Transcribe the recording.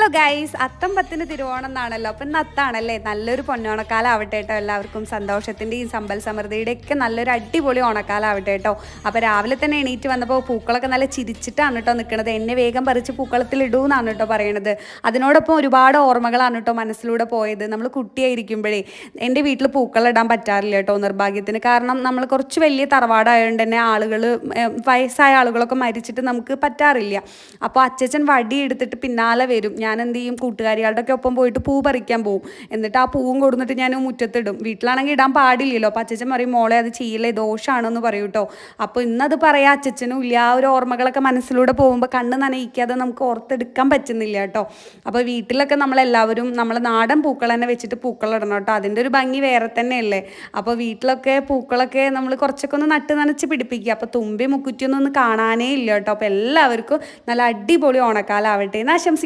Hello guys, അത്തം പത്തിന് തിരുവോണം എന്നാണല്ലോ. അപ്പം ഇന്ന് അത്താണല്ലേ. നല്ലൊരു പൊന്നോണക്കാലം ആവട്ടെ കേട്ടോ. എല്ലാവർക്കും സന്തോഷത്തിൻ്റെയും സമ്പൽ സമൃദ്ധിയുടെയും ഒക്കെ നല്ലൊരു അടിപൊളി ഓണക്കാലം ആവട്ടെ കേട്ടോ. അപ്പോൾ രാവിലെ തന്നെ എണീറ്റ് വന്നപ്പോൾ പൂക്കളൊക്കെ നല്ല ചിരിച്ചിട്ടാണ് കേട്ടോ നിൽക്കുന്നത്. എന്നെ വേഗം പറിച്ച് പൂക്കളത്തിൽ ഇടൂന്നാണ് കേട്ടോ പറയണത്. അതിനോടൊപ്പം ഒരുപാട് ഓർമ്മകളാണ് കേട്ടോ മനസ്സിലൂടെ പോയത്. നമ്മൾ കുട്ടിയായിരിക്കുമ്പോഴേ എൻ്റെ വീട്ടിൽ പൂക്കളിടാൻ പറ്റാറില്ല കേട്ടോ, നിർഭാഗ്യത്തിന്. കാരണം നമ്മൾ കുറച്ച് വലിയ തറവാടായതുകൊണ്ട് തന്നെ ആളുകൾ, വയസ്സായ ആളുകളൊക്കെ മരിച്ചിട്ട് നമുക്ക് പറ്റാറില്ല. അപ്പോൾ അച്ഛൻ വടി എടുത്തിട്ട് പിന്നാലെ വരും. ഞാൻ എന്ത് ചെയ്യും, കൂട്ടുകാരികളുടെ ഒക്കെ ഒപ്പം പോയിട്ട് പൂ പറിക്കാൻ പോകും. എന്നിട്ട് ആ പൂവും കൊടുത്തിട്ട് ഞാൻ മുറ്റത്തിടും. വീട്ടിലാണെങ്കിൽ ഇടാൻ പാടില്ലല്ലോ. അപ്പോൾ അച്ഛൻ പറയും, മോളെ അത് ചെയ്യില്ലേ, ദോഷമാണെന്ന് പറയും കേട്ടോ. അപ്പോൾ ഇന്നത് പറയാം അച്ഛനും ഇല്ല. ആ ഒരു ഓർമ്മകളൊക്കെ മനസ്സിലൂടെ പോകുമ്പോൾ കണ്ണ് നനയിക്കാതെ നമുക്ക് ഓർത്തെടുക്കാൻ പറ്റുന്നില്ല കേട്ടോ. അപ്പോൾ വീട്ടിലൊക്കെ നമ്മളെല്ലാവരും നമ്മളെ നാടൻ പൂക്കൾ തന്നെ വെച്ചിട്ട് പൂക്കളിടണം കേട്ടോ. അതിൻ്റെ ഒരു ഭംഗി വേറെ തന്നെയല്ലേ. അപ്പോൾ വീട്ടിലൊക്കെ പൂക്കളൊക്കെ നമ്മൾ കുറച്ചൊക്കെ ഒന്ന് നട്ട് നനച്ച് പിടിപ്പിക്കുക. അപ്പോൾ തുമ്പി മുക്കുറ്റിയൊന്നും കാണാനേ ഇല്ല കേട്ടോ. അപ്പോൾ എല്ലാവർക്കും നല്ല അടിപൊളി ഓണക്കാലം ആവട്ടെ എന്ന് ആശംസിക്കുന്നു.